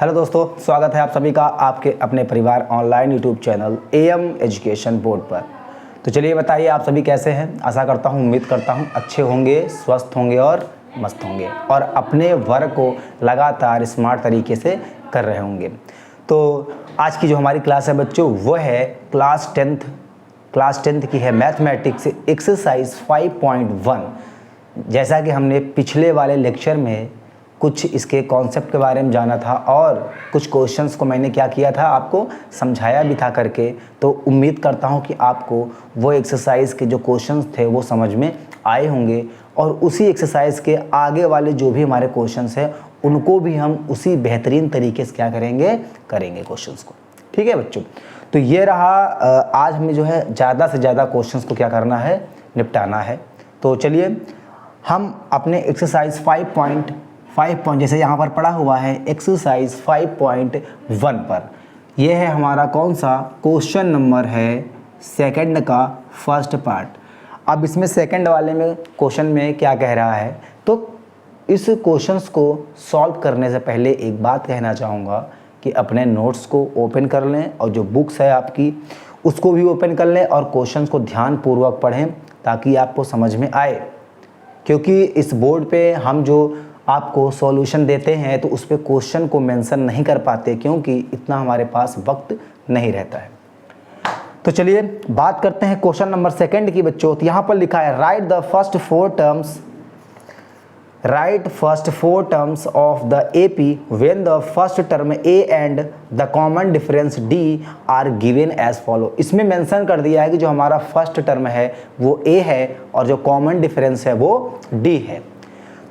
Hello दोस्तों, स्वागत है आप सभी का आपके अपने परिवार online YouTube channel am education board पर। तो चलिए बताइए आप सभी कैसे हैं। आशा करता हूं, उम्मीद करता हूं अच्छे होंगे, स्वस्थ होंगे और मस्त होंगे और अपने वर्क को लगातार स्मार्ट तरीके से कर रहे होंगे। तो आज की जो हमारी क्लास है बच्चों, वो है क्लास टेंथ की है मैथमेटिक्स एक्सरसाइज 5.1। जैसा कि हमने पिछले वाले लेक्चर में कुछ इसके कॉन्सेप्ट के बारे में जाना था और कुछ क्वेश्चंस को मैंने क्या किया था, आपको समझाया भी था करके। तो उम्मीद करता हूं कि आपको वो एक्सरसाइज के जो क्वेश्चंस थे वो समझ में आए होंगे और उसी एक्सरसाइज के आगे वाले जो भी हमारे क्वेश्चंस हैं उनको भी हम उसी बेहतरीन तरीके से क्या करेंगे क्वेश्चंस को। ठीक है बच्चों, तो ये रहा। आज हमें जो है ज़्यादा से ज़्यादा क्वेश्चंस को क्या करना है, निपटाना है। तो चलिए हम अपने एक्सरसाइज 5 जैसे यहाँ पर पढ़ा हुआ है एक्सरसाइज 5.1 पर। यह है हमारा कौन सा क्वेश्चन नंबर है, सेकंड का फर्स्ट पार्ट। अब इसमें सेकंड वाले में क्वेश्चन में क्या कह रहा है, तो इस क्वेश्चंस को सॉल्व करने से पहले एक बात कहना चाहूँगा कि अपने नोट्स को ओपन कर लें और जो बुक्स है आपकी उसको भी ओपन कर लें और क्वेश्चंस को ध्यानपूर्वक पढ़ें ताकि आपको समझ में आए। क्योंकि इस बोर्ड पे हम जो आपको सॉल्यूशन देते हैं तो उस पर क्वेश्चन को मेंशन नहीं कर पाते क्योंकि इतना हमारे पास वक्त नहीं रहता है। तो चलिए बात करते हैं क्वेश्चन नंबर सेकंड की बच्चों। तो यहाँ पर लिखा है write first four terms of the AP when the first term a and the common difference d are given as follow. इसमें मेंशन कर दिया है कि जो हमारा फर्स्ट टर्म है वो ए है और जो कॉमन डिफरेंस है वो डी है।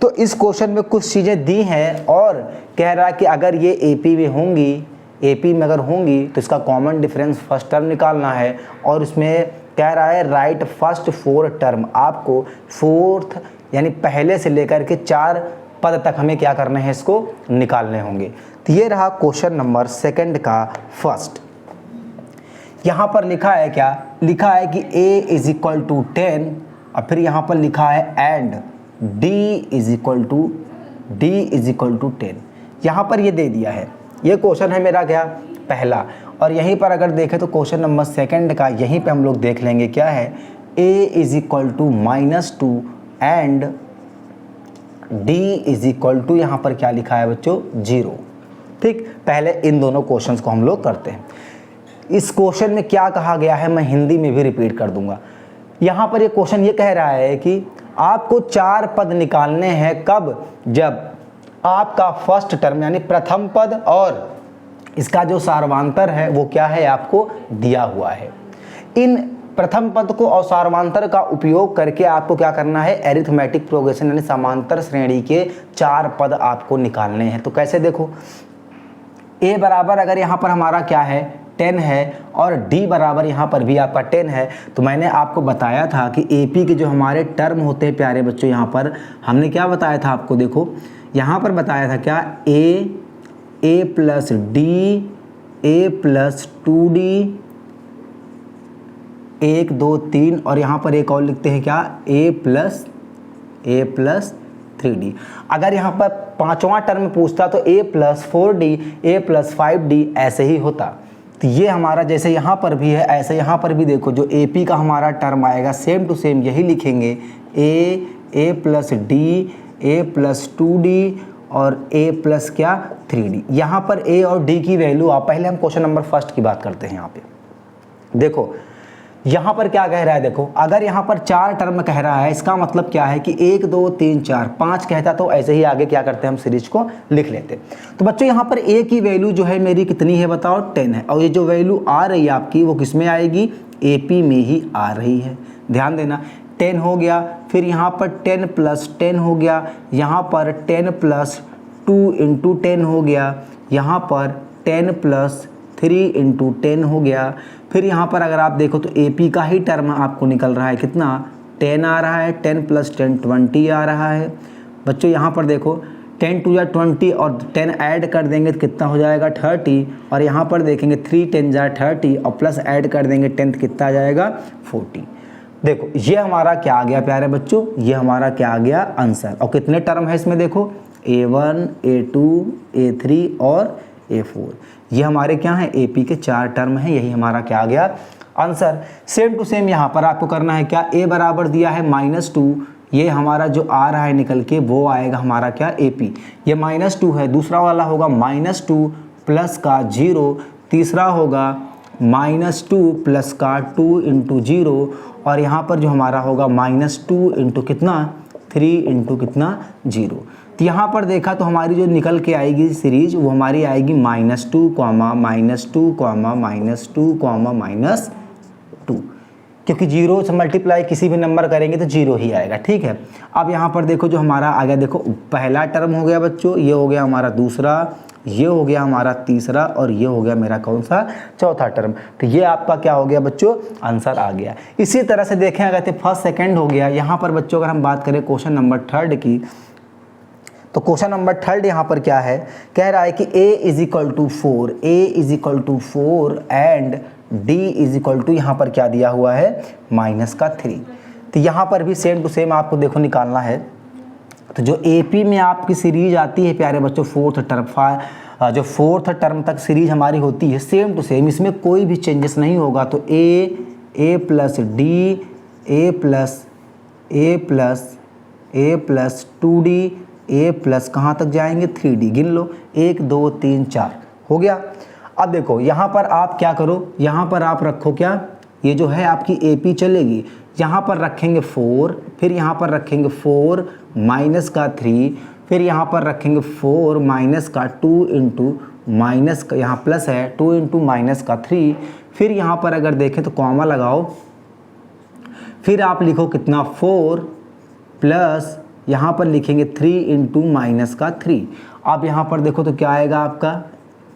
तो इस क्वेश्चन में कुछ चीज़ें दी हैं और कह रहा है कि अगर ये एपी में अगर होंगी तो इसका कॉमन डिफरेंस फर्स्ट टर्म निकालना है। और इसमें कह रहा है राइट फर्स्ट 4 टर्म, आपको फोर्थ यानी पहले से लेकर के 4 पद तक हमें क्या करने हैं, इसको निकालने होंगे। तो ये रहा क्वेश्चन नंबर सेकंड का फर्स्ट। यहाँ पर लिखा है क्या, लिखा है कि a इज इक्वल टू 10 और फिर यहाँ पर लिखा है and d is equal to 10। यहाँ पर ये दे दिया है। ये क्वेश्चन है मेरा क्या, पहला। और यहीं पर अगर देखें तो क्वेश्चन नंबर सेकंड का यहीं पे हम लोग देख लेंगे क्या है, a is equal to -2 and d is equal to यहाँ पर क्या लिखा है बच्चों, 0। ठीक, पहले इन दोनों क्वेश्चंस को हम लोग करते हैं। इस क्वेश्चन में क्या कहा गया है मैं हिंदी में भी रिपीट कर दूंगा। यहाँ पर ये क्वेश्चन ये कह रहा है कि आपको 4 पद निकालने हैं, कब, जब आपका फर्स्ट टर्म यानी प्रथम पद और इसका जो सार्वधातुक है वो क्या है, आपको दिया हुआ है। इन प्रथम पद को और सार्वधातुक का उपयोग करके आपको क्या करना है, अरिथमेटिक प्रोग्रेशन यानी समांतर श्रेणी के 4 पद आपको निकालने हैं। तो कैसे देखो, a बराबर अगर यहाँ पर हमारा क्या है 10 है और d बराबर यहाँ पर भी आपका 10 है। तो मैंने आपको बताया था कि AP के जो हमारे टर्म होते हैं प्यारे बच्चों, यहाँ पर हमने क्या बताया था आपको, देखो यहाँ पर बताया था क्या, a plus d a plus 2d 1 2 3 और यहाँ पर एक और लिखते हैं क्या, a प्लस 3d। अगर यहाँ पर पांचवा टर्म पूछता तो a plus 4d a plus 5d ऐसे ही होता। तो ये हमारा जैसे यहाँ पर भी है ऐसे यहाँ पर भी देखो जो AP का हमारा टर्म आएगा सेम टू सेम यही लिखेंगे, a plus d a plus 2d और a प्लस क्या 3d। यहाँ पर a और d की वैल्यू आप पहले हम क्वेश्चन नंबर फर्स्ट की बात करते हैं। यहाँ पे देखो यहाँ पर क्या कह रहा है, देखो अगर यहाँ पर 4 टर्म कह रहा है इसका मतलब क्या है कि 1 2 3 4 5 कहता तो ऐसे ही आगे क्या करते हैं हम सीरीज को लिख लेते। तो बच्चों यहाँ पर a की वैल्यू जो है मेरी कितनी है बताओ, 10 है। और ये जो वैल्यू आ रही है आपकी वो किस में आएगी, AP में ही आ रही है। ध्यान देना, 10 हो गया, फिर यहाँ पर 10 प्लस 10 हो गया, यहाँ पर 10 प्लस 2 इंटू 10 हो गया, यहाँ पर 10 प्लस 3 इंटू 10 हो गया। फिर यहाँ पर अगर आप देखो तो AP का ही टर्म आपको निकल रहा है कितना, 10 आ रहा है, 10 प्लस 10 20 आ रहा है। बच्चों यहाँ पर देखो 10 2 या 20 और 10 ऐड कर देंगे तो कितना हो जाएगा 30। और यहाँ पर देखेंगे 3 10 जा 30 और प्लस ऐड कर देंगे 10 कितना आ जाएगा 40। देखो ये हमारा क्या आ गया प्यारे बच्चों, ये हमारा क्या आ गया आंसर। और कितने टर्म है इसमें देखो, A1 A2 A3 और A4। ये हमारे क्या हैं, AP के 4 टर्म हैं, यही हमारा क्या आ गया आंसर। सेम टू सेम यहाँ पर आपको करना है क्या, A बराबर दिया है -2, ये हमारा जो आ रहा है निकल के वो आएगा हमारा क्या AP, ये -2 है, दूसरा वाला होगा -2 प्लस का 0, तीसरा होगा -2 प्लस का 2 इंटू 0, और यहाँ पर जो हमारा होगा -2 इंटू कितना 3 इंटू कितना 0। तो यहाँ पर देखा तो हमारी जो निकल के आएगी सीरीज वो हमारी आएगी -2, -2, -2, क्योंकि 0 से मल्टीप्लाई किसी भी नंबर करेंगे तो 0 ही आएगा। ठीक है, अब यहाँ पर देखो जो हमारा आ गया, देखो पहला टर्म हो गया बच्चों, ये हो गया हमारा दूसरा, ये हो गया हमारा तीसरा, और ये हो गया मेरा कौन सा चौथा टर्म। तो ये आपका क्या हो गया बच्चों, आंसर आ गया। इसी तरह से देखें अगर तो फर्स्ट सेकंड हो गया। यहाँ पर बच्चों अगर हम बात करें क्वेश्चन नंबर 3 की, तो क्वेश्चन नंबर 3 यहाँ पर क्या है, कह रहा है कि a = 4 एंड d = यहाँ पर क्या दिया हुआ है -3। तो यहाँ पर भी सेम टू सेम आपको देखो निकालना है। तो जो AP में आपकी सीरीज आती है प्यारे बच्चों, जो फोर्थ टर्म तक सीरीज हमारी होती है सेम टू सेम, इसमें कोई भी चेंजेस नहीं होगा। तो a plus d, a plus 2d, a plus कहाँ तक जाएंगे 3d, गिन लो 1 2 3 4 हो गया। अब देखो यहाँ पर आप क्या करो, यहाँ पर आप रखो क्या, ये जो है आपकी AP चलेगी, यहाँ पर रखेंगे 4, फिर यहाँ पर रखेंगे 4 माइनस का 3, फिर यहाँ पर रखेंगे 4 माइनस का 2 इंटू माइनस का, यहाँ प्लस है 2 इंटू माइनस का 3, फिर यहाँ पर अगर देखें तो कॉमा लगाओ, फिर आप लिखो कितना 4 प्लस यहाँ पर लिखेंगे 3 इंटू माइनस का 3। अब यहाँ पर देखो तो क्या आएगा आपका,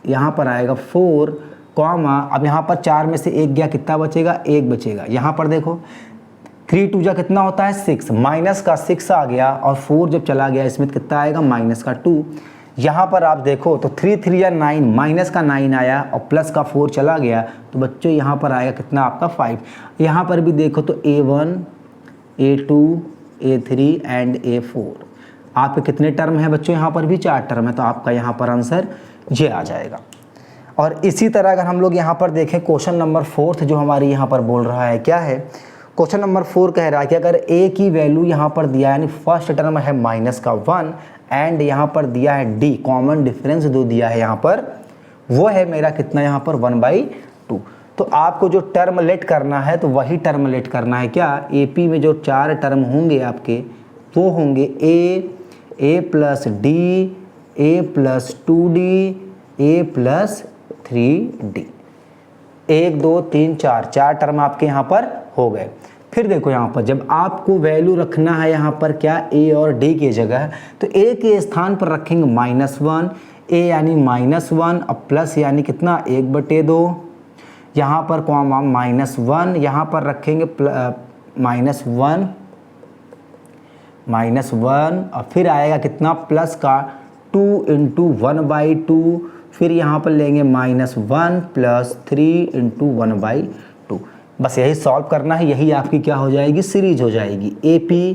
यहाँ पर आएगा 4 कॉमा, अब यहाँ पर 4 में से 1 गया, कितना बचेगा 1 बचेगा। यहाँ पर देखो 3 2 जा कितना होता है 6, माइनस का 6 आ गया, और 4 जब चला गया इसमें कितना आएगा -2। यहाँ पर आप देखो तो 3 3 या 9, माइनस का 9 आया और प्लस का 4 चला गया, तो बच्चों यहाँ पर आएगा कितना आपका 5। यहाँ पर भी देखो तो A1 A2 A3 and A4 आपके कितने टर्म हैं बच्चों, यहाँ पर भी 4 टर्म है, तो आपका यहाँ पर आंसर ये आ जाएगा। और इसी तरह अगर हम लोग यहाँ पर देखें क्वेश्चन नंबर 4 जो हमारी यहाँ पर बोल रहा है क्या है, क्वेश्चन नंबर 4 कह रहा है कि अगर a की वैल्यू यहाँ पर दिया यानी फर्स्ट टर्म है -1 एंड यहाँ पर दिया है d, कॉमन डिफरेंस जो दिया है यहाँ पर वो है मेरा कितना यहाँ पर 1/2। तो आपको जो टर्म लेट करना है तो वही टर्म लेट करना है क्या, AP में जो 4 टर्म होंगे आपके वो होंगे a plus d, a plus 2d, a plus 3d, 1 2 3 4 term आपके यहाँ पर हो गए। फिर देखो यहाँ पर जब आपको वैल्यू रखना है यहाँ पर क्या a और d की जगह, तो a के स्थान पर रखेंगे -1, a यानी -1 और प्लस यानी कितना 1/2, यहाँ पर कॉमा -1, यहाँ पर रखेंगे -1 और फिर आएगा कितना प्लस का 2 इंटू 1/2, फिर यहाँ पर लेंगे -1 प्लस 3 इंटू 1/2। बस यही सॉल्व करना है, यही आपकी क्या हो जाएगी सीरीज हो जाएगी। AP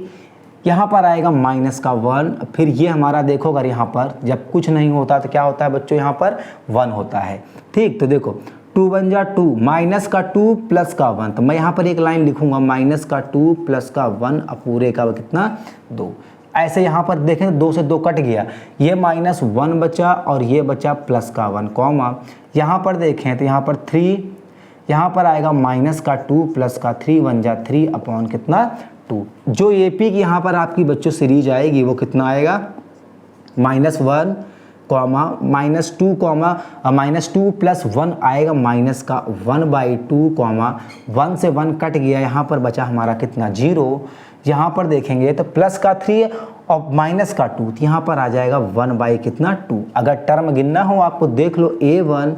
यहाँ पर आएगा -1, फिर ये हमारा देखो अगर यहाँ पर जब कुछ नहीं होता तो क्या होता है बच्चों, यहाँ पर 1 होता है। ठीक, तो देखो 2 1 जा 2, माइनस का 2 प्लस का 1, तो मैं यहाँ पर एक लाइन लिखूंगा माइनस का 2 प्लस का 1 और पूरे का कितना 2। ऐसे यहाँ पर देखें 2 से 2 कट गया, ये -1 बचा और ये बचा प्लस का 1 कॉमा, यहाँ पर देखें तो यहाँ पर 3, यहाँ पर आएगा माइनस का 2 प्लस का 3 1 जा 3 अपॉन कितना 2। जो AP की यहाँ पर आपकी बच्चों सीरीज आएगी वो कितना आएगा -1 कॉमा -2 कॉमा -2 प्लस 1 आएगा माइनस का 1/2 कॉमा 1 से 1 कट गया, यहाँ पर बचा हमारा कितना 0। यहाँ पर देखेंगे तो प्लस का 3 और माइनस का 2, तो यहाँ पर आ जाएगा 1/2। अगर टर्म गिनना हो आपको देख लो A1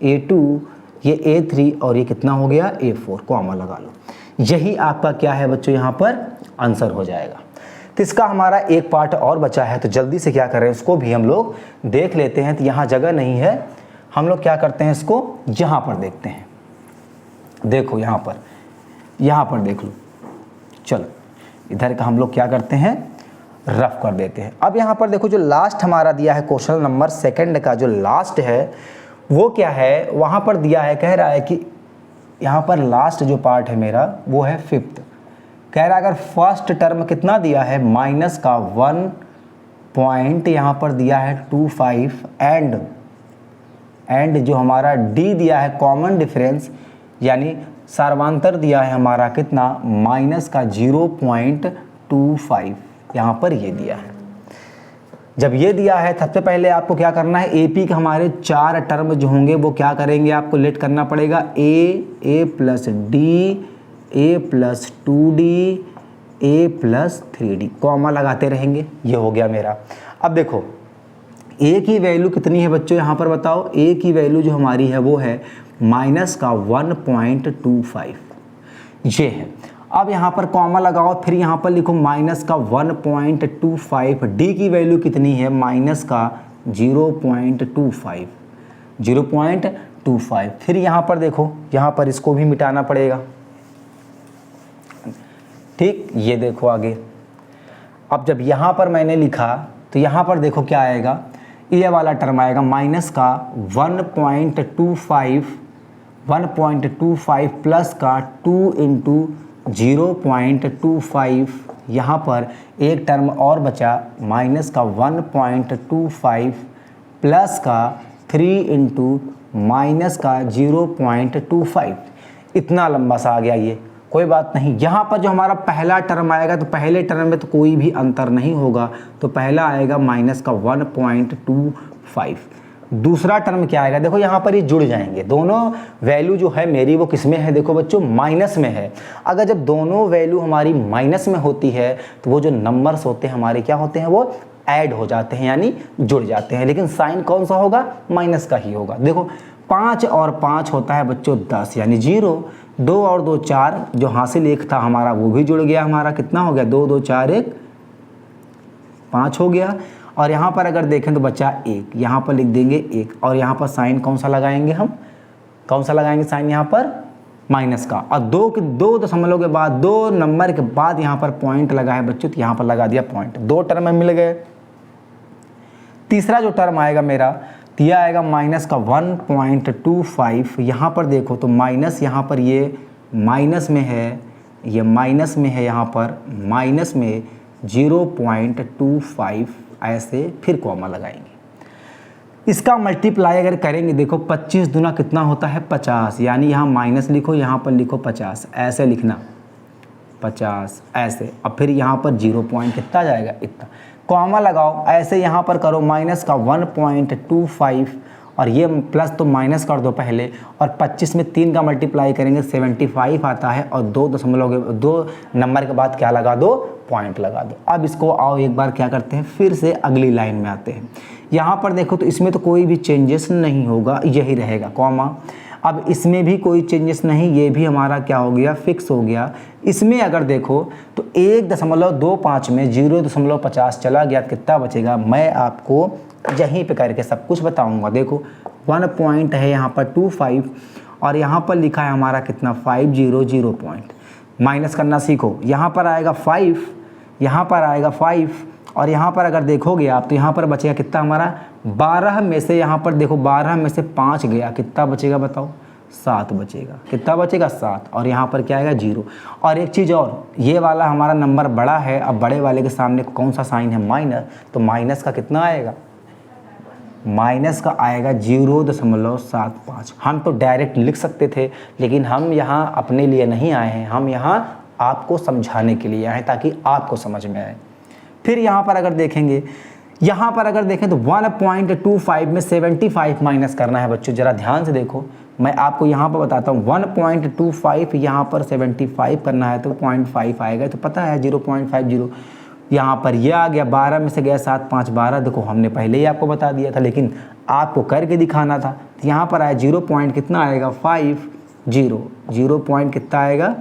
A2 ये A3 और ये कितना हो गया A4, कॉमा लगा लो। यही आपका क्या है बच्चों यहाँ पर आंसर हो जाएगा। तो इसका हमारा एक पार्ट और बचा है, तो जल्दी से क्या कर रहे हैं उसको भी हम लोग देख लेते हैं। तो यहाँ जगह नहीं है, हम लोग क्या करते हैं इसको यहाँ पर देखते हैं। देखो यहाँ पर देख लो, चलो इधर का हम लोग क्या करते हैं, रफ कर देते हैं। अब यहाँ पर देखो जो लास्ट हमारा दिया है क्वेश्चन नंबर 2 का जो लास्ट है वो क्या है, वहाँ पर दिया है, कह रहा है कि यहाँ पर लास्ट जो पार्ट है मेरा वो है 5th। कह रहा है अगर फर्स्ट टर्म कितना दिया है माइनस का 1 पॉइंट यहाँ पर दिया है 25 एंड जो हमारा डी दिया है कॉमन डिफरेंस यानी सार्वांतर दिया है हमारा कितना माइनस का 0.25, यहाँ पर ये दिया है। जब ये दिया है सबसे पहले आपको क्या करना है, एपी के हमारे 4 टर्म जो होंगे वो क्या करेंगे, आपको लेट करना पड़ेगा ए प्लस डी, ए प्लस 2d, ए प्लस 3d, कॉमा लगाते रहेंगे। ये हो गया मेरा। अब देखो ए की वैल्यू कितनी है बच्चों, यहाँ पर बताओ। ए की वैल्यू जो हमारी है वो है माइनस का 1.25, ये है। अब यहाँ पर कॉमा लगाओ, फिर यहाँ पर लिखो माइनस का 1.25। डी की वैल्यू कितनी है, माइनस का 0.25। फिर यहाँ पर देखो, यहाँ पर इसको भी मिटाना पड़ेगा, ठीक। ये देखो आगे। अब जब यहाँ पर मैंने लिखा तो यहाँ पर देखो क्या आएगा, ये वाला टर्म आएगा माइनस का 1.25 प्लस का 2 इंटू 0.25। यहाँ पर एक टर्म और बचा माइनस का 1.25 प्लस का 3 इंटू माइनस का 0.25। इतना लंबा सा आ गया ये, कोई बात नहीं। यहाँ पर जो हमारा पहला टर्म आएगा तो पहले टर्म में तो कोई भी अंतर नहीं होगा, तो पहला आएगा माइनस का 1.25। दूसरा टर्म क्या आएगा, देखो यहाँ पर ये जुड़ जाएंगे। दोनों वैल्यू जो है मेरी वो किस में है, देखो बच्चों माइनस में है। अगर जब दोनों वैल्यू हमारी माइनस में होती है तो वो जो नंबर्स होते हैं हमारे क्या होते हैं, वो ऐड हो जाते हैं यानी जुड़ जाते हैं, लेकिन साइन कौन सा होगा, माइनस का ही होगा। देखो 5 और 5 होता है बच्चों 10 यानी 0। 2 और 2 4, जो हासिल एक था हमारा वो भी जुड़ गया, हमारा कितना हो गया 2 2 4 1 5 हो गया। और यहाँ पर अगर देखें तो बचा 1, यहाँ पर लिख देंगे 1, और यहाँ पर साइन कौन सा लगाएंगे, हम कौन सा लगाएंगे साइन, यहाँ पर माइनस का। और 2 दशमलव के बाद 2 नंबर के बाद यहाँ पर पॉइंट लगा है बच्चों, तो यहाँ पर लगा दिया पॉइंट। 2 टर्म में मिल गए। तीसरा जो टर्म आएगा मेरा, यह आएगा माइनस का 1.25। यहाँ पर देखो तो माइनस, यहाँ पर ये माइनस में है, ये माइनस में है, यहाँ पर माइनस में 0.25 ऐसे, फिर कॉमा लगाएंगे। इसका मल्टीप्लाई अगर करेंगे, देखो 25 दूना कितना होता है 50, यानी यहाँ माइनस लिखो, यहाँ पर लिखो 50, ऐसे लिखना 50 ऐसे। अब फिर यहाँ पर 0 पॉइंट कितना जाएगा, इतना, कॉमा लगाओ ऐसे। यहाँ पर करो माइनस का 1.25 और ये प्लस तो माइनस कर दो पहले, और 25 में 3 का मल्टीप्लाई करेंगे 75 आता है, और 2 नंबर के बाद क्या लगा दो, पॉइंट लगा दो। अब इसको आओ एक बार क्या करते हैं, फिर से अगली लाइन में आते हैं। यहाँ पर देखो तो इसमें तो कोई भी चेंजेस नहीं होगा, यही रहेगा कॉमा। अब इसमें भी कोई चेंजेस नहीं, ये भी हमारा क्या हो गया, फिक्स हो गया। इसमें अगर देखो तो 1.25 में 0.50 चला गया, कितना बचेगा, मैं आपको यहीं पे करके सब कुछ बताऊंगा। देखो 1 पॉइंट है यहाँ पर 25, और यहाँ पर लिखा है हमारा कितना 500 पॉइंट। माइनस करना सीखो, यहाँ पर आएगा 5, यहाँ पर आएगा 5, और यहाँ पर अगर देखोगे आप तो यहाँ पर बचेगा कितना हमारा 12 में से, यहाँ पर देखो 12 में से 5 गया, कितना बचेगा बताओ, 7 बचेगा। कितना बचेगा, 7, और यहाँ पर क्या आएगा 0। और एक चीज़ और, ये वाला हमारा नंबर बड़ा है, अब बड़े वाले के सामने कौन सा साइन है, माइनस, तो माइनस का कितना आएगा, माइनस का आएगा 0.75। हम तो डायरेक्ट लिख सकते थे, लेकिन हम यहाँ अपने लिए नहीं आए हैं, हम यहाँ आपको समझाने के लिए आए हैं ताकि आपको समझ में आए। फिर यहाँ पर अगर देखेंगे, यहाँ पर अगर देखें तो 1.25 में 75 माइनस करना है बच्चों, ज़रा ध्यान से देखो। मैं आपको यहाँ पर बताता हूँ 1.25 यहाँ पर 75 करना है तो 0.5 आएगा, तो पता है 0.50। यहाँ पर यह आ गया, 12 में से गया 7 5 12, देखो हमने पहले ही आपको बता दिया था, लेकिन आपको करके दिखाना था। तो यहाँ पर आया 0 पॉइंट कितना आएगा 50, 0 पॉइंट कितना आएगा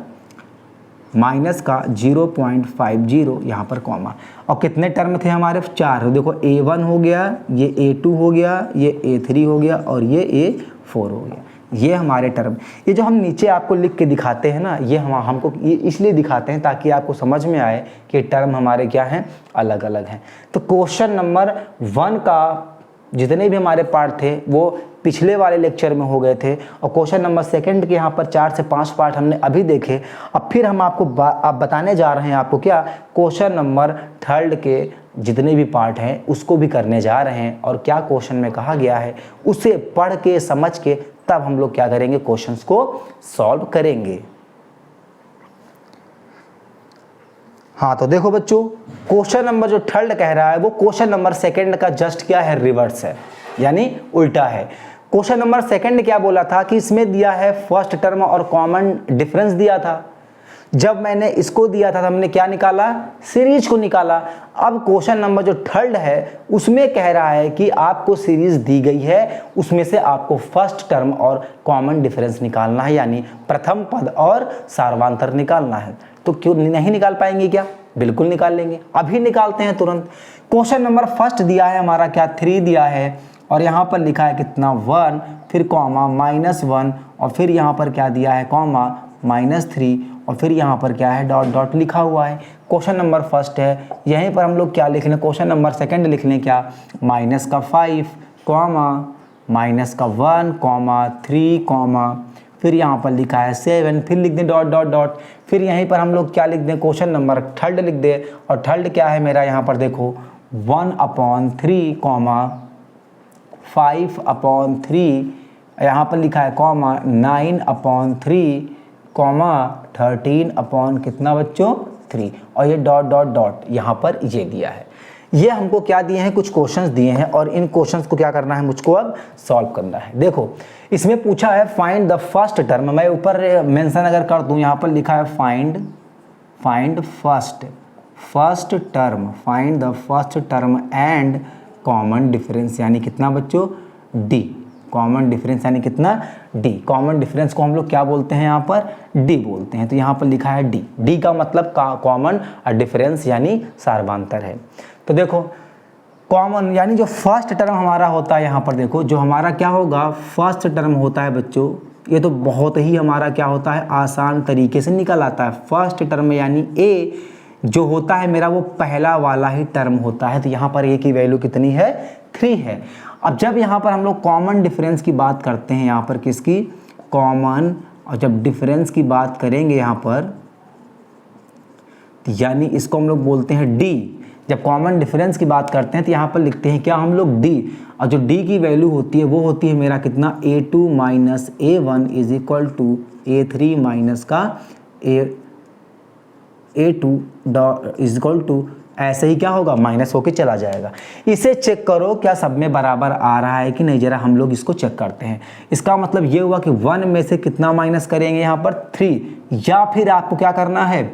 माइनस का 0.50, यहाँ पर कॉमा। और कितने टर्म थे हमारे, 4। देखो A1 हो गया, ये A2 हो गया, ये A3 हो गया, और ये A4 हो गया। ये हमारे टर्म, ये जो हम नीचे आपको लिख के दिखाते हैं ना, ये हमको ये इसलिए दिखाते हैं ताकि आपको समझ में आए कि टर्म हमारे क्या हैं, अलग अलग हैं। तो क्वेश्चन नंबर 1 का जितने भी हमारे पार्ट थे वो पिछले वाले लेक्चर में हो गए थे, और क्वेश्चन नंबर 2 के यहाँ पर 4 से 5 पार्ट हमने अभी देखे। अब फिर हम आपको अब बताने जा रहे हैं आपको क्या, क्वेश्चन नंबर 3 के जितने भी पार्ट हैं उसको भी करने जा रहे हैं, और क्या क्वेश्चन में कहा गया है उसे पढ़ के समझ के तब हम लोग क्या करेंगे, क्वेश्चंस को सॉल्व करेंगे। हाँ तो देखो बच्चों, क्वेश्चन नंबर जो 3 कह रहा है वो क्वेश्चन नंबर 2 का जस्ट क्या है, रिवर्स है, यानी उल्टा है। क्वेश्चन नंबर 2 क्या बोला था कि इसमें दिया है फर्स्ट टर्म और कॉमन डिफरेंस दिया था। जब मैंने इसको दिया था तो हमने क्या निकाला, सीरीज को निकाला। अब क्वेश्चन नंबर जो 3 है उसमें कह रहा है कि आपको सीरीज दी गई है, उसमें से आपको फर्स्ट टर्म और कॉमन डिफरेंस निकालना है, यानी प्रथम पद और सार्वधातुक निकालना है। तो क्यों नहीं निकाल पाएंगे क्या, बिल्कुल निकाल लेंगे, अभी निकालते हैं तुरंत। क्वेश्चन नंबर 1 दिया है हमारा क्या, 3 दिया है, और यहाँ पर लिखा है कितना 1, फिर कॉमा -1, और फिर यहाँ पर क्या दिया है, कॉमा -3, और फिर यहाँ पर क्या है, डॉट डॉट लिखा हुआ है। क्वेश्चन नंबर 1 है, यहीं पर हम लोग क्या लिख लें, क्वेश्चन नंबर 2 लिख लें क्या, -5, कॉमा -1, कॉमा 3, कॉमा फिर यहाँ पर लिखा है 7, फिर लिख दें डॉट डॉट डॉट। फिर यहीं पर हम लोग क्या लिख दें, क्वेश्चन नंबर 3 लिख दें, और 3 क्या है मेरा, यहाँ पर देखो 1/3, कॉमा 5/3, यहाँ पर लिखा है कॉमा 9/3, कॉमा 13 कितना बच्चों 3, और ये डॉट डॉट डॉट यहाँ पर ये दिया है। ये हमको क्या दिए हैं, कुछ क्वेश्चंस दिए हैं, और इन क्वेश्चंस को क्या करना है, मुझको अब सॉल्व करना है। देखो इसमें पूछा है फाइंड द फर्स्ट टर्म, मैं ऊपर मेंशन अगर कर दूं, यहाँ पर लिखा है find first term and common difference, यानी कितना बच्चों, डी। कॉमन डिफरेंस यानी कितना, डी। कॉमन डिफरेंस को हम लोग क्या बोलते हैं, यहाँ पर डी बोलते हैं। तो यहाँ पर लिखा है डी, डी का मतलब कॉमन डिफरेंस यानी सार्वधातुक है। तो देखो कॉमन यानी जो फर्स्ट टर्म हमारा होता है, यहाँ पर देखो जो हमारा क्या होगा, फर्स्ट टर्म होता है बच्चों, ये तो बहुत ही हमारा क्या होता है, आसान तरीके से निकल आता है। फर्स्ट टर्म यानी ए जो होता है मेरा वो पहला वाला ही टर्म होता है। तो यहाँ पर ए की वैल्यू कितनी है, 3 है। अब जब यहाँ पर हम लोग कॉमन डिफरेंस की बात करते हैं, यहाँ पर किसकी, कॉमन, और जब डिफरेंस की बात करेंगे यहाँ पर, यानी इसको हम लोग बोलते हैं डी। जब कॉमन डिफरेंस की बात करते हैं तो यहाँ पर लिखते हैं क्या हम लोग, डी, और जो डी की वैल्यू होती है वो होती है मेरा कितना, A2 minus A1 is equal to A3 minus का A2 इज इक्वल टू, ऐसे ही क्या होगा, माइनस होके चला जाएगा। इसे चेक करो क्या सब में बराबर आ रहा है कि नहीं, जरा हम लोग इसको चेक करते हैं। इसका मतलब ये हुआ कि 1 में से कितना माइनस करेंगे, यहाँ पर 3, या फिर आपको क्या करना है,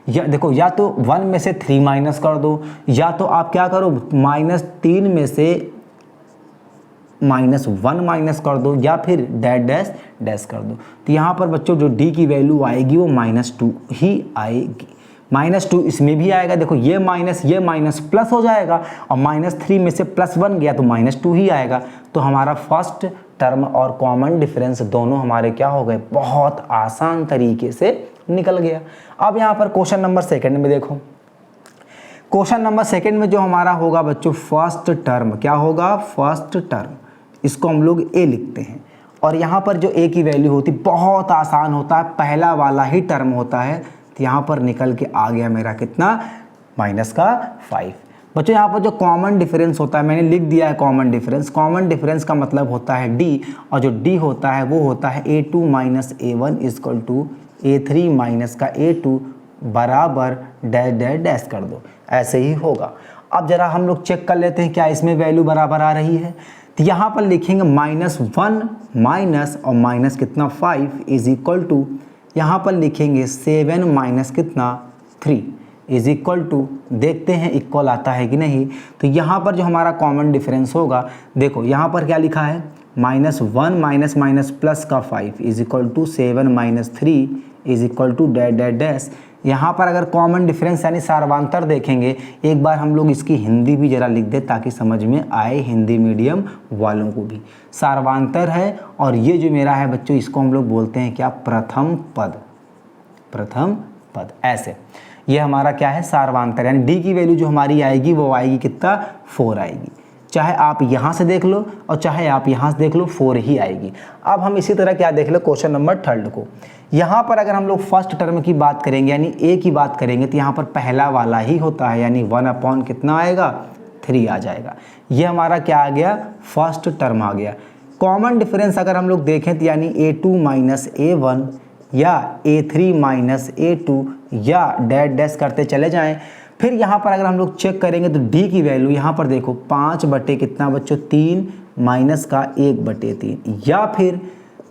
या देखो या तो 1 में से 3 माइनस कर दो, या तो आप क्या करो, -3 में से -1 माइनस कर दो, या फिर डैश डैश कर दो। तो यहाँ पर बच्चों जो डी की वैल्यू आएगी वो -2 ही आएगी। -2 इसमें भी आएगा, देखो ये माइनस प्लस हो जाएगा, और -3 में से +1 गया तो -2 ही आएगा। तो हमारा फर्स्ट टर्म और कॉमन डिफरेंस दोनों हमारे क्या हो गए, बहुत आसान तरीके से निकल गया। अब यहाँ पर क्वेश्चन नंबर 2 में देखो, क्वेश्चन नंबर 2 में जो हमारा होगा बच्चों फर्स्ट टर्म, क्या होगा, फर्स्ट टर्म, इसको हम लोग ए लिखते हैं। और यहाँ पर जो ए की वैल्यू होती बहुत आसान होता है, पहला वाला ही टर्म होता है। तो यहाँ पर निकल के आ गया मेरा कितना, -5। बच्चों यहाँ पर जो कॉमन डिफरेंस होता है मैंने लिख दिया है, कॉमन डिफरेंस का मतलब होता है डी, और जो डी होता है वो होता है A2 minus A1 equal to A3 minus का A2 बराबर डैश डैश डैश कर दो, ऐसे ही होगा। अब जरा हम लोग चेक कर लेते हैं क्या इसमें वैल्यू बराबर आ रही है। तो यहाँ पर लिखेंगे -1 माइनस और माइनस कितना 5 इज इक्वल टू, यहाँ पर लिखेंगे 7 माइनस कितना 3 इज इक्वल टू, देखते हैं इक्वल आता है कि नहीं। तो यहाँ पर जो हमारा कॉमन डिफरेंस होगा, देखो यहाँ पर क्या लिखा है, -1 माइनस प्लस का 5 is equal to 7 minus 3 is equal to dash dash dash. यहाँ पर अगर कॉमन डिफरेंस यानी सार्वंतर देखेंगे, एक बार हम लोग इसकी हिंदी भी ज़रा लिख दें ताकि समझ में आए हिंदी मीडियम वालों को भी। सार्वंतर है और ये जो मेरा है बच्चों, इसको हम लोग बोलते हैं क्या, प्रथम पद। प्रथम पद ऐसे, ये हमारा क्या है, सार्वंतर, यानी डी की वैल्यू जो हमारी आएगी वो आएगी कितना, 4 आएगी। चाहे आप यहाँ से देख लो और चाहे आप यहाँ से देख लो, 4 ही आएगी। अब हम इसी तरह क्या देख लो, क्वेश्चन नंबर 3 को। यहाँ पर अगर हम लोग फर्स्ट टर्म की बात करेंगे यानी ए की बात करेंगे तो यहाँ पर पहला वाला ही होता है, यानी 1 कितना आएगा, 3 आ जाएगा। ये हमारा क्या आ गया, फर्स्ट टर्म आ गया। कॉमन डिफरेंस अगर हम लोग देखें तो यानी A2 माइनस A1 या A3 माइनस A2 या डैश डैश करते चले जाएं। फिर यहाँ पर अगर हम लोग चेक करेंगे तो D की वैल्यू यहाँ पर देखो 5 बटे कितना बच्चों, 3 माइनस का 1 बटे 3, या फिर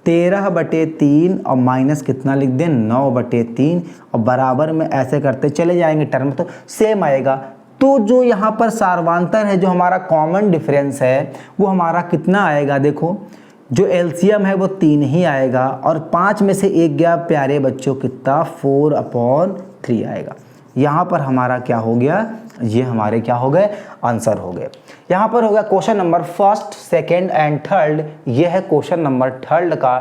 13 बटे 3 और माइनस कितना लिख दें, 9 बटे 3, और बराबर में ऐसे करते चले जाएंगे टर्म तो सेम आएगा। तो जो यहाँ पर सार्वंतर है, जो हमारा कॉमन डिफरेंस है, वो हमारा कितना आएगा, देखो जो एलसीएम है वो 3 ही आएगा और 5 में से 1 गया प्यारे बच्चों कितना, 4/3 आएगा। यहाँ पर हमारा क्या हो गया, ये हमारे क्या हो गए, आंसर हो गए। यहाँ पर हो गया क्वेश्चन नंबर 1, 2 एंड 3। ये है क्वेश्चन नंबर 3 का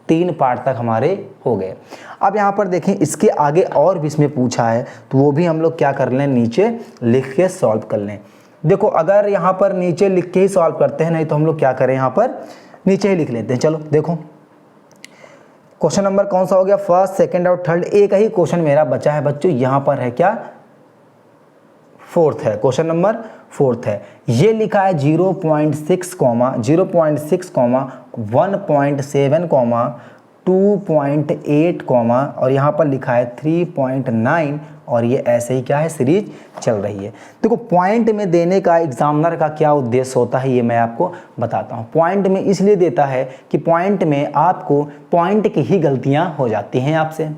3 पार्ट तक हमारे हो गए। अब यहाँ पर देखें, इसके आगे और भी इसमें पूछा है तो वो भी हम लोग क्या कर लें, नीचे लिख के सॉल्व कर लें। देखो अगर यहाँ पर नीचे लिख के ही सॉल्व करते हैं, नहीं तो हम लोग क्या करें, यहाँ पर नीचे ही लिख लेते हैं। चलो देखो क्वेश्चन नंबर कौन सा हो गया, 1, 2 और 3। एक ही क्वेश्चन मेरा बचा है बच्चों, यहाँ पर है क्या, 4th है, क्वेश्चन नंबर 4th है। ये लिखा है 0.6, 0.6, 1.7, 2.8, और यहाँ पर लिखा है 3.9, और ये ऐसे ही क्या है, सीरीज चल रही है। देखो पॉइंट में देने का एग्जामिनर का क्या उद्देश्य होता है, ये मैं आपको बताता हूँ। पॉइंट में इसलिए देता है कि पॉइंट में आपको पॉइंट की ही गलतियाँ हो जाती हैं आपसे।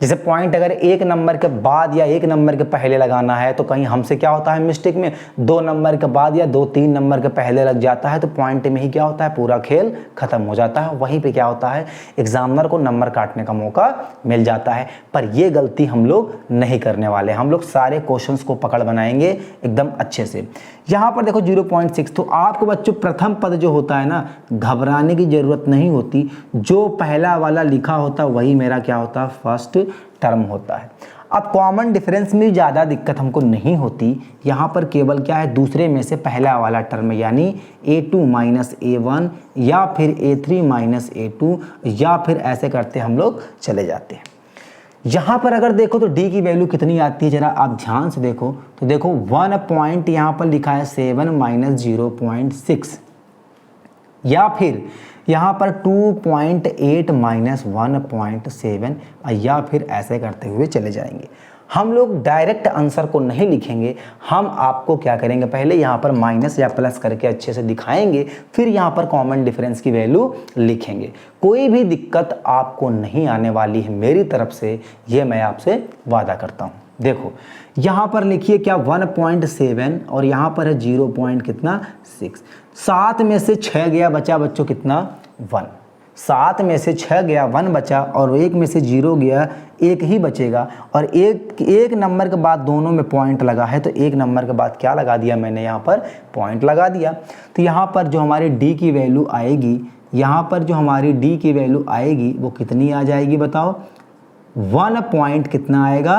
जैसे पॉइंट अगर 1 नंबर के बाद या 1 नंबर के पहले लगाना है तो कहीं हमसे क्या होता है मिस्टेक में 2 नंबर के बाद या 2-3 नंबर के पहले लग जाता है, तो पॉइंट में ही क्या होता है, पूरा खेल खत्म हो जाता है। वहीं पे क्या होता है, एग्जामिनर को नंबर काटने का मौका मिल जाता है। पर ये गलती हम लोग नहीं करने वाले, हम लोग सारे क्वेश्चंस को पकड़ बनाएंगे एकदम अच्छे से। यहाँ पर देखो 0.6, तो आपको बच्चों प्रथम पद जो होता है ना, घबराने की जरूरत नहीं होती। जो पहला वाला लिखा होता है वही मेरा क्या होता है, फर्स्ट टर्म होता है। अब कॉमन डिफरेंस में ज़्यादा दिक्कत हमको नहीं होती, यहाँ पर केवल क्या है, दूसरे में से पहला वाला टर्म यानी A2 माइनस A1 या फिर A3 माइनस A2, या फिर ऐसे करते हम लोग चले जाते हैं। यहाँ पर अगर देखो तो D की वैल्यू कितनी आती है, जरा आप ध्यान से देखो तो देखो 1 पॉइंट यहाँ पर लिखा है 7 माइनस 0.6, या फिर यहाँ पर 2.8 माइनस 1.7, या फिर ऐसे करते हुए चले जाएंगे। हम लोग डायरेक्ट आंसर को नहीं लिखेंगे, हम आपको क्या करेंगे, पहले यहाँ पर माइनस या प्लस करके अच्छे से दिखाएंगे, फिर यहाँ पर कॉमन डिफरेंस की वैल्यू लिखेंगे। कोई भी दिक्कत आपको नहीं आने वाली है मेरी तरफ से, ये मैं आपसे वादा करता हूँ। देखो यहाँ पर लिखिए क्या, 1.7 और यहाँ पर है 0.6। 7 में से 6 गया, बचा बच्चों कितना, 1। 7 में से 6 गया, 1 बचा, और 1 में से 0 गया, 1 ही बचेगा। और एक नंबर के बाद दोनों में पॉइंट लगा है, तो 1 नंबर के बाद क्या लगा दिया मैंने, यहाँ पर पॉइंट लगा दिया। तो यहाँ पर जो हमारी D की वैल्यू आएगी, यहाँ पर जो हमारी D की वैल्यू आएगी वो कितनी आ जाएगी बताओ, 1 पॉइंट कितना आएगा,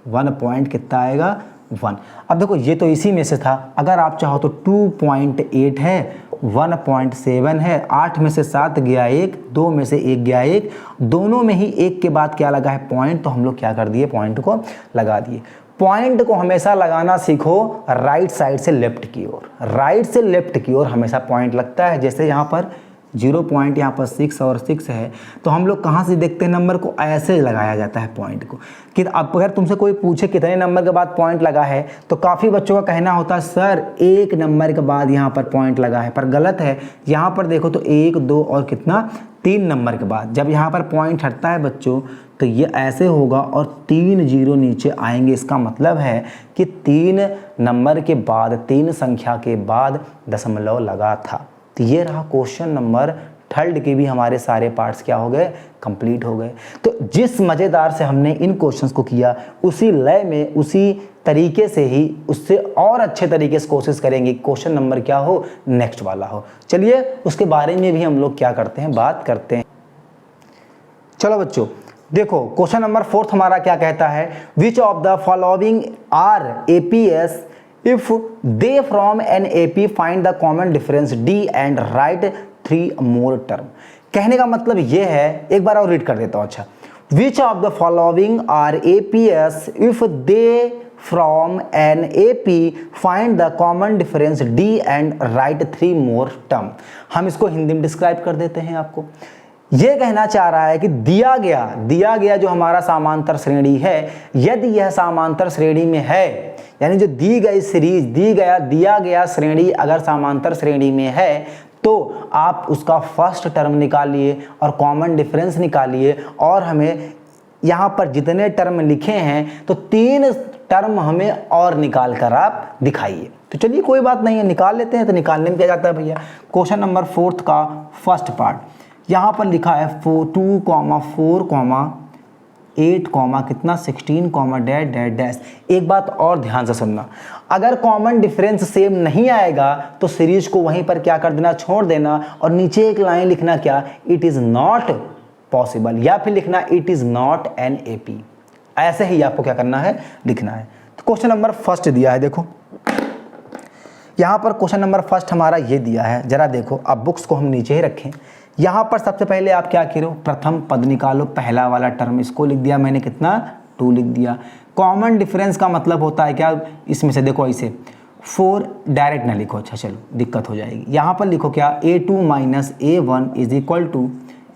1 पॉइंट कितना आएगा, 1। अब देखो ये तो इसी में से था, अगर आप चाहो तो 2.8 है, 1.7 है, 8 में से 7 गया 1, 2 में से 1 गया 1, दोनों में ही 1 के बाद क्या लगा है, पॉइंट। तो हम लोग क्या कर दिए, पॉइंट को लगा दिए। पॉइंट को हमेशा लगाना सीखो राइट साइड से लेफ्ट की ओर, राइट से लेफ्ट की ओर हमेशा पॉइंट लगता है। जैसे यहाँ पर 0 पॉइंट, यहाँ पर 6 और 6 है, तो हम लोग कहाँ से देखते हैं नंबर को, ऐसे लगाया जाता है पॉइंट को। कि अब अगर तुमसे कोई पूछे कितने नंबर के बाद पॉइंट लगा है, तो काफ़ी बच्चों का कहना होता है सर 1 नंबर के बाद यहाँ पर पॉइंट लगा है, पर गलत है। यहाँ पर देखो तो 1, 2 और कितना, 3 नंबर के बाद जब यहाँ पर पॉइंट हटता है बच्चों, तो ये ऐसे होगा और 3 0 नीचे आएंगे। इसका मतलब है कि 3 नंबर के बाद, 3 संख्या के बाद दशमलव लगा था। तो ये रहा क्वेश्चन नंबर थर्ड के भी हमारे सारे पार्ट्स क्या हो गए, कंप्लीट हो गए। तो जिस मज़ेदार से हमने इन क्वेश्चंस को किया उसी लय में, उसी तरीके से ही उससे और अच्छे तरीके से कोशिश करेंगे क्वेश्चन नंबर क्या हो, नेक्स्ट वाला हो। चलिए उसके बारे में भी हम लोग क्या करते हैं, बात करते हैं। चलो बच्चों देखो क्वेश्चन नंबर 4 हमारा क्या कहता है, which of the following are APs if they from an AP find the common difference d and write 3 more term. कहने का मतलब ये है, एक बार और रीड कर देता हूं। अच्छा, which of the following are APs if they from an AP find the common difference d and write 3 more term. हम इसको हिंदी में डिस्क्राइब कर देते हैं। आपको ये कहना चाह रहा है कि दिया गया जो हमारा समांतर श्रेणी है, यदि यह समांतर श्रेणी में है, यानी जो दी गई सीरीज दिया गया श्रेणी अगर समांतर श्रेणी में है तो आप उसका फर्स्ट टर्म निकालिए और कॉमन डिफरेंस निकालिए, और हमें यहाँ पर जितने टर्म लिखे हैं तो 3 टर्म हमें और निकाल कर आप दिखाइए। तो चलिए कोई बात नहीं है, निकाल लेते हैं। तो निकालने में क्या जाता है भैया, क्वेश्चन नंबर 4 का फर्स्ट पार्ट यहाँ पर लिखा है 2, 4, 8, कितना 16, डैश डैश डैश। एक बात और ध्यान से सुनना, अगर कॉमन डिफरेंस सेम नहीं आएगा तो सीरीज को वहीं पर क्या कर देना, छोड़ देना, और नीचे एक लाइन लिखना क्या, इट इज़ नॉट पॉसिबल, या फिर लिखना it is not an AP. ऐसे ही आपको क्या करना है, लिखना है। तो क्वेश्चन नंबर फर्स्ट दिया है, देखो यहाँ पर क्वेश्चन नंबर फर्स्ट हमारा ये दिया है, जरा देखो। अब बुक्स को हम नीचे ही रखें। यहाँ पर सबसे पहले आप क्या करो, प्रथम पद निकालो, पहला वाला टर्म इसको लिख दिया मैंने, कितना 2 लिख दिया। कॉमन डिफरेंस का मतलब होता है क्या, इसमें से देखो ऐसे 4 डायरेक्ट ना लिखो, अच्छा चलो दिक्कत हो जाएगी। यहाँ पर लिखो क्या, A2 minus A1 is equal to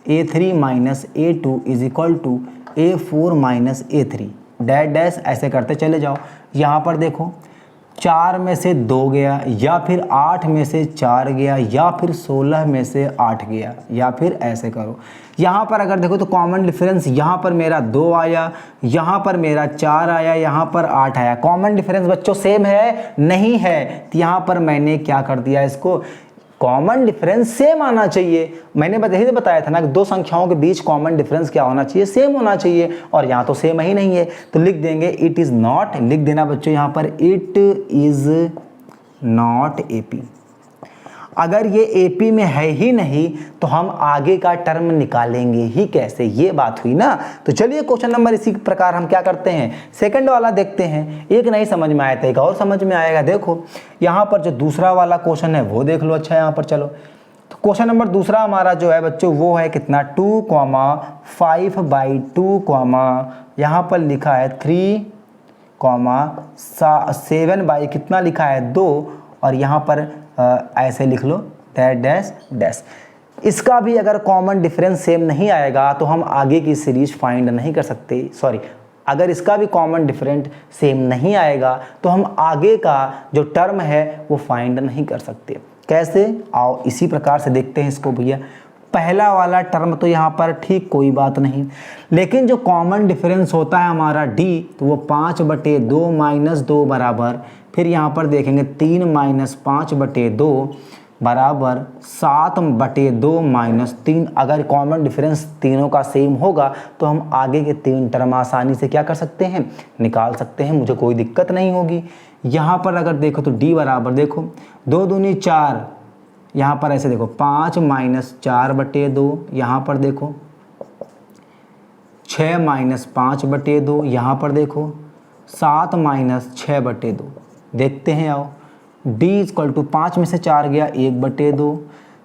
A3 minus A2 is equal to A4 minus A3 dash dash, ऐसे करते चले जाओ। यहाँ पर देखो 4 में से 2 गया, या फिर 8 में से 4 गया, या फिर 16 में से 8 गया, या फिर ऐसे करो। यहाँ पर अगर देखो तो कॉमन डिफरेंस यहाँ पर मेरा 2 आया, यहाँ पर मेरा 4 आया, यहाँ पर 8 आया। कॉमन डिफरेंस बच्चों सेम है, नहीं है, तो यहाँ पर मैंने क्या कर दिया, इसको कॉमन डिफरेंस सेम आना चाहिए। मैंने बताया था ना कि 2 संख्याओं के बीच कॉमन डिफरेंस क्या होना चाहिए, सेम होना चाहिए, और यहाँ तो सेम ही नहीं है। तो लिख देंगे इट इज़ नॉट, लिख देना बच्चों यहाँ पर इट इज़ नॉट एपी। अगर ये एपी में है ही नहीं तो हम आगे का टर्म निकालेंगे ही कैसे, ये बात हुई ना। तो चलिए क्वेश्चन नंबर इसी प्रकार हम क्या करते हैं, सेकंड वाला देखते हैं। एक नहीं समझ में आया था, एक और समझ में आएगा। देखो यहाँ पर जो दूसरा वाला क्वेश्चन है वो देख लो। अच्छा यहाँ पर चलो, तो क्वेश्चन नंबर दूसरा हमारा जो है बच्चों वो है कितना 2, 5/2, यहाँ पर लिखा है 3, 7 कितना लिखा है 2, और यहाँ पर ऐसे लिख लो डैश डैश। इसका भी अगर कॉमन डिफरेंस सेम नहीं आएगा तो हम आगे की सीरीज फाइंड नहीं कर सकते। सॉरी, अगर इसका भी कॉमन डिफरेंट सेम नहीं आएगा तो हम आगे का जो टर्म है वो फाइंड नहीं कर सकते। कैसे, आओ इसी प्रकार से देखते हैं इसको भैया। पहला वाला टर्म तो यहाँ पर ठीक कोई बात नहीं, लेकिन जो कॉमन डिफरेंस होता है हमारा डी, तो वो 5/2 माइनस 2 बराबर, फिर यहाँ पर देखेंगे 3 माइनस 5/2 बराबर 7/2 माइनस 3। अगर कॉमन डिफरेंस तीनों का सेम होगा तो हम आगे के 3 टर्म आसानी से क्या कर सकते हैं, निकाल सकते हैं, मुझे कोई दिक्कत नहीं होगी। यहाँ पर अगर देखो तो डी बराबर देखो 2 दूनी 4, यहाँ पर ऐसे देखो 5 माइनस 4/2, यहाँ पर देखो 6 माइनस 5/2, यहाँ पर देखो 7 माइनस 6/2। देखते हैं, आओ d इक्वल टू 5 में से 4 गया 1/2,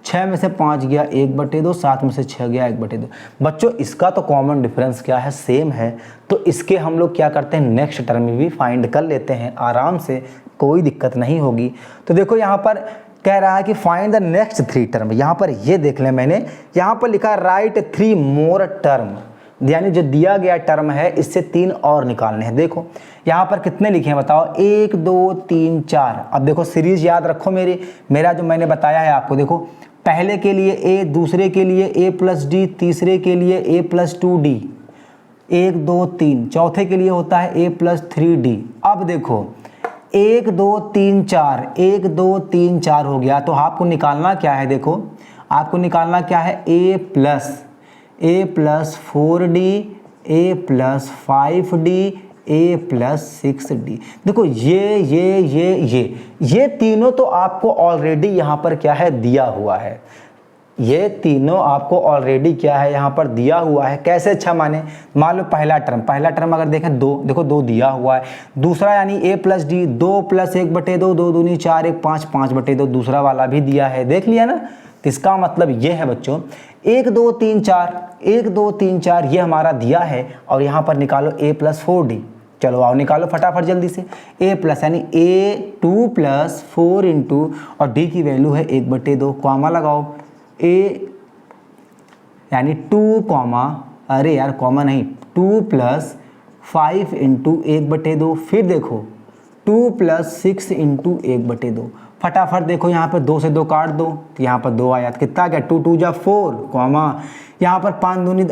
6 में से 5 गया 1/2, 7 में से 6 गया 1/2। बच्चों इसका तो कॉमन डिफरेंस क्या है, सेम है, तो इसके हम लोग क्या करते हैं, नेक्स्ट टर्म भी फाइंड कर लेते हैं आराम से, कोई दिक्कत नहीं होगी। तो देखो यहाँ पर कह रहा है कि फाइंड द नेक्स्ट 3 टर्म। यहाँ पर ये देख लें, मैंने यहाँ पर लिखा राइट 3 मोर टर्म, यानी जो दिया गया टर्म है इससे 3 और निकालने हैं। देखो यहाँ पर कितने लिखे हैं बताओ, 1 2 3 4। अब देखो सीरीज याद रखो मेरा जो मैंने बताया है आपको। देखो पहले के लिए a, दूसरे के लिए a+d, तीसरे के लिए a+2d, 1 2 3, चौथे के लिए होता है a+3d। अब देखो 1 2 3 4, 1 2 3 4 हो गया, तो आपको निकालना क्या है, देखो आपको निकालना क्या है, a plus 4d, a plus 5d, a plus 6d। देखो ये तीनों तो आपको ऑलरेडी यहाँ पर क्या है, दिया हुआ है। ये तीनों आपको ऑलरेडी क्या है, यहाँ पर दिया हुआ है। कैसे, अच्छा माने, मान लो पहला टर्म अगर देखें 2, देखो 2 दिया हुआ है। दूसरा यानी a प्लस डी, 2 प्लस 1/2, 2 दूनी 4, 1 5, 5/2 दूसरा वाला भी दिया है, देख लिया ना। तो इसका मतलब ये है बच्चों 1 2 3 4 ये हमारा दिया है, और यहाँ पर निकालो a प्लस 4d। चलो आओ निकालो फटाफट जल्दी से। a प्लस यानी a 2 प्लस 4 इंटू, और d की वैल्यू है 1/2, कॉमा लगाओ, a यानी 2 कॉमा, अरे यार कॉमा नहीं, 2 प्लस 5 इंटू 1/2, फिर देखो 2 प्लस 6 इंटू 1/2। फटाफट देखो यहाँ पर 2 से 2 काट दो, तो यहाँ पर 2 आया, कितना आ गया, 2 2 जा 4, कॉमा यहाँ पर 5 दूनी,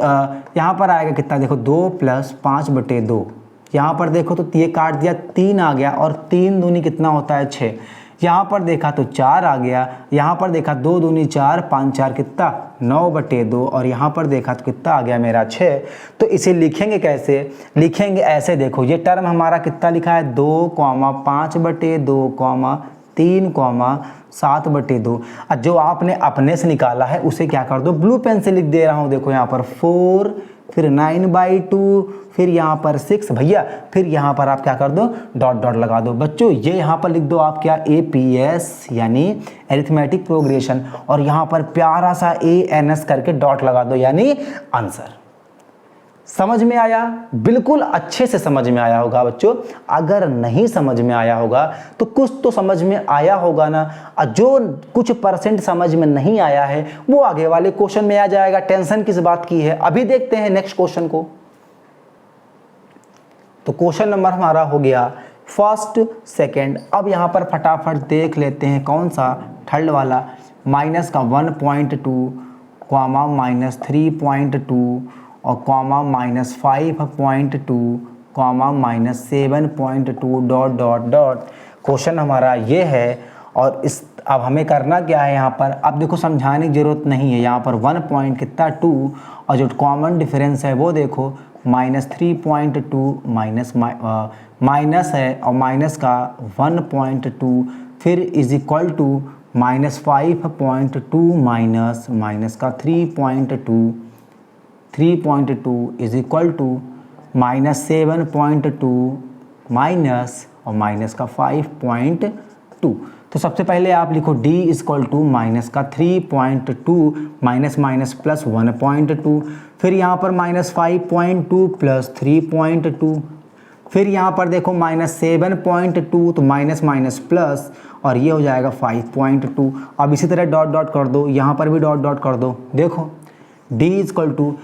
यहाँ पर आएगा कितना, देखो 2 प्लस 5/2, यहाँ पर देखो तो ये काट दिया, 3 आ गया, और 3 दूनी कितना होता है, 6। यहाँ पर देखा तो 4 आ गया, यहाँ पर देखा 2 दूनी 4, 5 4 कितना, 9/2, और यहाँ पर देखा तो कितना आ गया मेरा 6। तो इसे लिखेंगे कैसे, लिखेंगे ऐसे, देखो ये टर्म हमारा कितना लिखा है, 2, 5/2, 3, 7/2। और जो आपने अपने से निकाला है उसे क्या कर दो, ब्लू पेन से लिख दे रहा हूँ। देखो यहाँ पर 4, फिर 9/2, फिर यहाँ पर 6 भैया, फिर यहाँ पर आप क्या कर दो, डॉट डॉट लगा दो। बच्चों ये यहाँ पर लिख दो आप क्या, APS यानी अरिथमेटिक प्रोग्रेशन, और यहाँ पर प्यारा सा ANS करके डॉट लगा दो, यानी आंसर। समझ में आया, बिल्कुल अच्छे से समझ में आया होगा बच्चों। अगर नहीं समझ में आया होगा तो कुछ तो समझ में आया होगा ना, और जो कुछ % समझ में नहीं आया है वो आगे वाले क्वेश्चन में आ जाएगा। टेंशन किस बात की है। अभी देखते हैं नेक्स्ट क्वेश्चन को। तो क्वेश्चन नंबर हमारा हो गया फर्स्ट, सेकंड। अब यहाँ पर फटाफट देख लेते हैं कौन सा, थर्ड वाला, माइनस का 1.2 कॉमा माइनस 3.2 और comma minus 5.2 comma minus 7.2 dot dot dot. Question हमारा ये है, और इस अब हमें करना क्या है यहाँ पर, अब देखो समझाने की ज़रूरत नहीं है। यहाँ पर 1.2 और जो कॉमन डिफरेंस है वो देखो माइनस 3.2 माइनस है, और माइनस का 1.2 फिर is equal to minus 5.2 minus का 3.2 is equal to minus 7.2 minus, और माइनस का 5.2। तो सबसे पहले आप लिखो d is equal to minus का 3.2 माइनस माइनस प्लस 1.2, फिर यहाँ पर माइनस 5.2 प्लस 3.2, फिर यहाँ पर देखो माइनस 7.2, तो माइनस माइनस प्लस, और ये हो जाएगा 5.2। अब इसी तरह डॉट डॉट कर दो, यहाँ पर भी डॉट डॉट कर दो। देखो d इज इक्वल टू,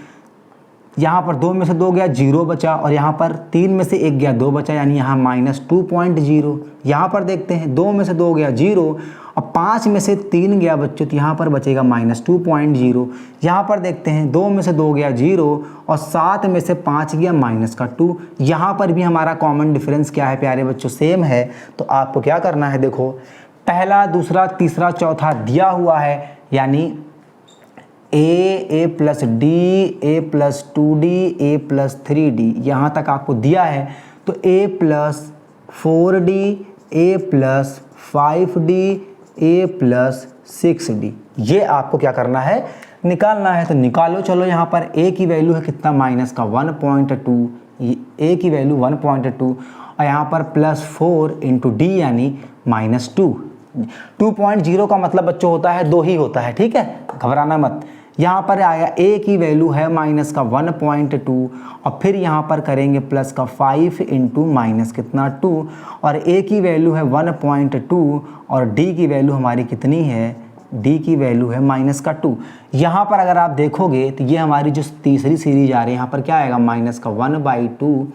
यहाँ पर 2 में से 2 गया 0 बचा, और यहाँ पर 3 में से 1 गया 2 बचा, यानी यहाँ माइनस 2.0। यहाँ पर देखते हैं 2 में से 2 गया 0, और 5 में से 3 गया बच्चों, तो यहाँ पर बचेगा माइनस 2.0। यहाँ पर देखते हैं 2 में से 2 गया 0, और 7 में से 5 गया माइनस का 2। यहाँ पर भी हमारा कॉमन डिफरेंस क्या है प्यारे बच्चों, सेम है। तो आपको क्या करना है, देखो पहला, दूसरा, तीसरा, चौथा दिया हुआ है, यानी a plus D, a plus 2d, a plus 3d, यहाँ तक आपको दिया है। तो a plus 4d, a plus 5d, a plus 6d, ये आपको क्या करना है, निकालना है। तो निकालो, चलो यहाँ पर a की वैल्यू है कितना, माइनस का 1.2, a की वैल्यू 1.2, और यहाँ पर प्लस 4 इंटू डी यानी माइनस 2। 2.0 का मतलब बच्चों होता है 2 ही होता है, ठीक है, घबराना मत। यहाँ पर आया a की वैल्यू है माइनस का 1.2, और फिर यहाँ पर करेंगे प्लस का 5 इंटू माइनस कितना 2, और a की वैल्यू है 1.2, और d की वैल्यू हमारी कितनी है, d की वैल्यू है माइनस का 2। यहाँ पर अगर आप देखोगे तो ये हमारी जो तीसरी सीरीज आ रही है, यहाँ पर क्या आएगा, माइनस का 1/2,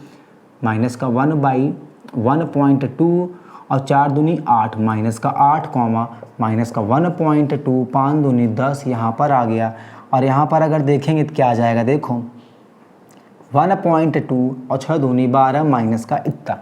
माइनस का 1/1.2, और 4 दूनी 8, माइनस का 8 कॉमा माइनस का 1.2, 5 दूनी 10 यहाँ पर आ गया। और यहाँ पर अगर देखेंगे तो क्या आ जाएगा, देखो 1.2 और 6 दूनी 12 माइनस का इतना।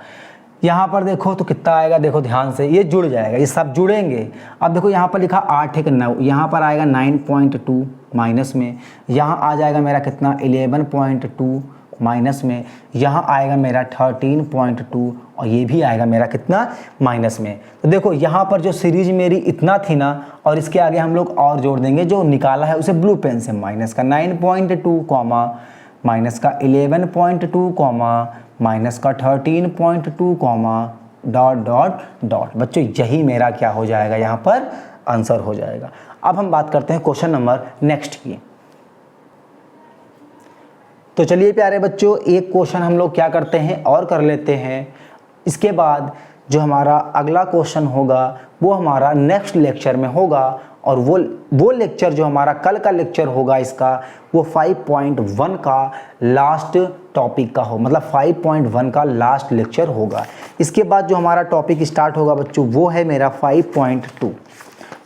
यहाँ पर देखो तो कितना आएगा, देखो ध्यान से, ये जुड़ जाएगा, ये सब जुड़ेंगे। अब देखो यहाँ पर लिखा 8 एक 9, यहाँ पर आएगा 9.2 माइनस में, यहाँ आ जाएगा मेरा कितना 11.2 माइनस में, यहाँ आएगा मेरा 13.2 और ये भी आएगा मेरा कितना माइनस में। तो देखो यहाँ पर जो सीरीज मेरी इतना थी ना, और इसके आगे हम लोग और जोड़ देंगे, जो निकाला है उसे ब्लू पेन से, माइनस का 9.2 कॉमा माइनस का 11.2 कॉमा माइनस का 13.2 कॉमा डॉट डॉट डॉट। बच्चों यही मेरा क्या हो जाएगा, यहाँ पर आंसर हो जाएगा। अब हम बात करते हैं क्वेश्चन नंबर नेक्स्ट की। तो चलिए प्यारे बच्चों, एक क्वेश्चन हम लोग क्या करते हैं और कर लेते हैं। इसके बाद जो हमारा अगला क्वेश्चन होगा वो हमारा नेक्स्ट लेक्चर में होगा, और वो लेक्चर जो हमारा कल का लेक्चर होगा इसका, वो 5.1 का लास्ट टॉपिक का हो, मतलब 5.1 का लास्ट लेक्चर होगा। इसके बाद जो हमारा टॉपिक स्टार्ट होगा बच्चों वो है मेरा 5.2,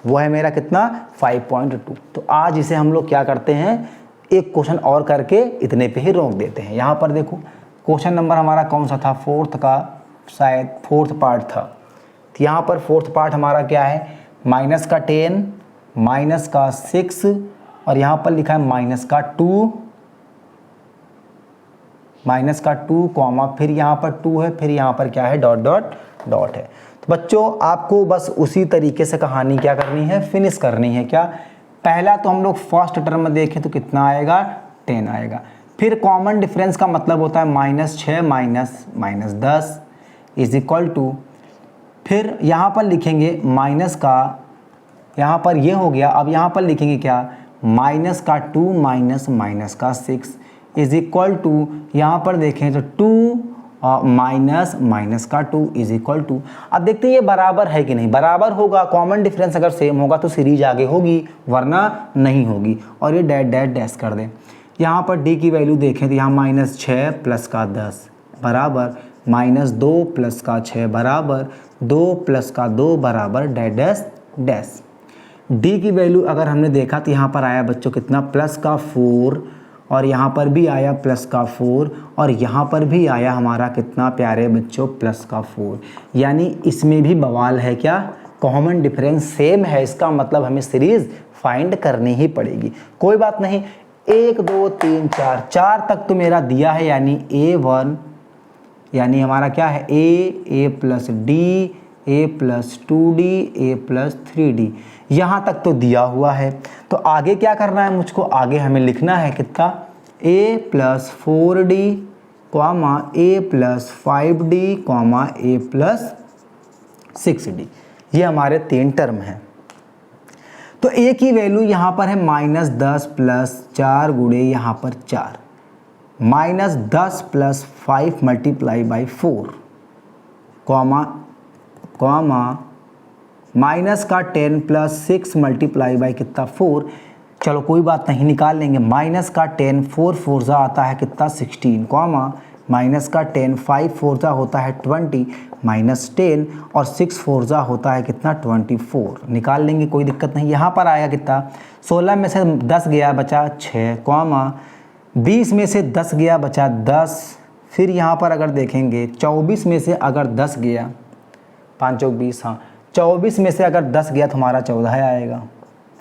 वो है मेरा कितना 5.2। तो आज इसे हम लोग क्या करते हैं, एक क्वेश्चन और करके इतने पे ही रोक देते हैं। यहाँ पर देखो क्वेश्चन नंबर हमारा कौन सा था, फोर्थ का, शायद फोर्थ पार्ट था। तो यहाँ पर फोर्थ पार्ट हमारा क्या है, माइनस का 10, माइनस का 6 और यहाँ पर लिखा है माइनस का 2, माइनस का 2 कॉमा फिर यहाँ पर 2 है, फिर यहाँ पर क्या है डॉट डॉट डॉट है। तो बच्चों आपको बस उसी तरीके से कहानी क्या करनी है, फिनिश करनी है। क्या, पहला तो हम लोग फर्स्ट टर्म देखें तो कितना आएगा 10 आएगा, फिर कॉमन डिफरेंस का मतलब होता है -6 माइनस 10 इज इक्वल टू, फिर यहाँ पर लिखेंगे माइनस का, यहाँ पर ये हो गया, अब यहाँ पर लिखेंगे क्या, माइनस का 2 माइनस का 6 इज इक्वल टू, यहाँ पर देखें तो 2 माइनस का 2 इज इक्वल टू। अब देखते हैं ये बराबर है कि नहीं, बराबर होगा, कॉमन डिफरेंस अगर सेम होगा तो सीरीज आगे होगी, वरना नहीं होगी। और ये डैश डैश डैश कर दें। यहाँ पर डी की वैल्यू देखें तो यहाँ -6 प्लस का 10 बराबर -2 प्लस का 6 बराबर 2 प्लस का 2 बराबर डैश डैश डैश। डी की वैल्यू अगर हमने देखा तो यहाँ पर आया बच्चों कितना, प्लस का 4 और यहाँ पर भी आया प्लस का 4 और यहाँ पर भी आया हमारा कितना प्यारे बच्चों प्लस का 4। यानी इसमें भी बवाल है, क्या, कॉमन डिफरेंस सेम है, इसका मतलब हमें सीरीज फाइंड करनी ही पड़ेगी। कोई बात नहीं, 1 2 3 4 तक तो मेरा दिया है, यानी A1 यानी हमारा क्या है A plus D, A plus 2D, A plus 3D, यहाँ तक तो दिया हुआ है। तो आगे क्या करना है मुझको, आगे हमें लिखना है कितना, A plus 4D comma A plus 5D comma A plus 6D, ये हमारे 3 टर्म हैं। तो A की वैल्यू यहाँ पर है -10 प्लस 4 गुणे यहाँ पर 4, -10 plus 5 multiply by 4 comma minus का 10 प्लस 6 मल्टीप्लाई बाई कितना 4। चलो कोई बात नहीं, निकाल लेंगे। माइनस का 10 4 फोरजा आता है कितना 16 कॉमा माइनस का 10 5 फोरजा होता है 20 माइनस 10 और 6 फोरजा होता है कितना 24। निकाल लेंगे, कोई दिक्कत नहीं। यहाँ पर आया कितना, 16 में से 10 गया बचा 6 कॉमा 20 में से 10 गया बचा 10। फिर यहाँ पर अगर देखेंगे 24 में से अगर 10 गया, 5 चौक 20, हाँ 24 में से अगर 10 गया तो हमारा 14 आएगा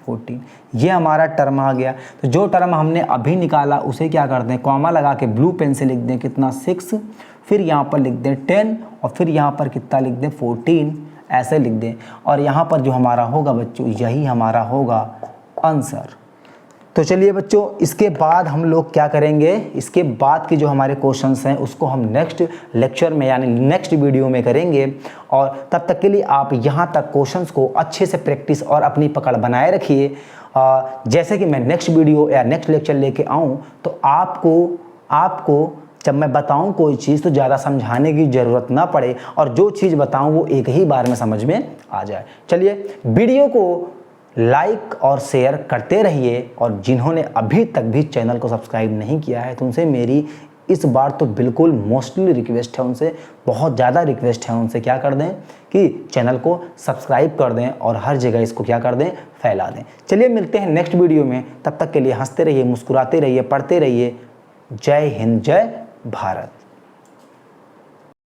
14। ये हमारा टर्म आ गया। तो जो टर्म हमने अभी निकाला उसे क्या करते हैं, कॉमा लगा के ब्लू पेन से लिख दें कितना 6, फिर यहाँ पर लिख दें 10 और फिर यहाँ पर कितना लिख दें 14, ऐसे लिख दें। और यहाँ पर जो हमारा होगा बच्चों, यही हमारा होगा आंसर। तो चलिए बच्चों, इसके बाद हम लोग क्या करेंगे, इसके बाद के जो हमारे क्वेश्चंस हैं उसको हम नेक्स्ट लेक्चर में यानी नेक्स्ट वीडियो में करेंगे। और तब तक के लिए आप यहाँ तक क्वेश्चंस को अच्छे से प्रैक्टिस और अपनी पकड़ बनाए रखिए। जैसे कि मैं नेक्स्ट वीडियो या नेक्स्ट लेक्चर लेके आऊँ तो आपको जब मैं बताऊँ कोई चीज़ तो ज़्यादा समझाने की ज़रूरत ना पड़े, और जो चीज़ बताऊँ वो एक ही बार में समझ में आ जाए। चलिए, वीडियो को लाइक और शेयर करते रहिए, और जिन्होंने अभी तक भी चैनल को सब्सक्राइब नहीं किया है तो उनसे मेरी इस बार तो बिल्कुल मोस्टली रिक्वेस्ट है, उनसे बहुत ज़्यादा रिक्वेस्ट है, उनसे क्या कर दें कि चैनल को सब्सक्राइब कर दें और हर जगह इसको क्या कर दें, फैला दें। चलिए मिलते हैं नेक्स्ट वीडियो में, तब तक के लिए हंसते रहिए, मुस्कुराते रहिए, पढ़ते रहिए। जय हिंद, जय भारत।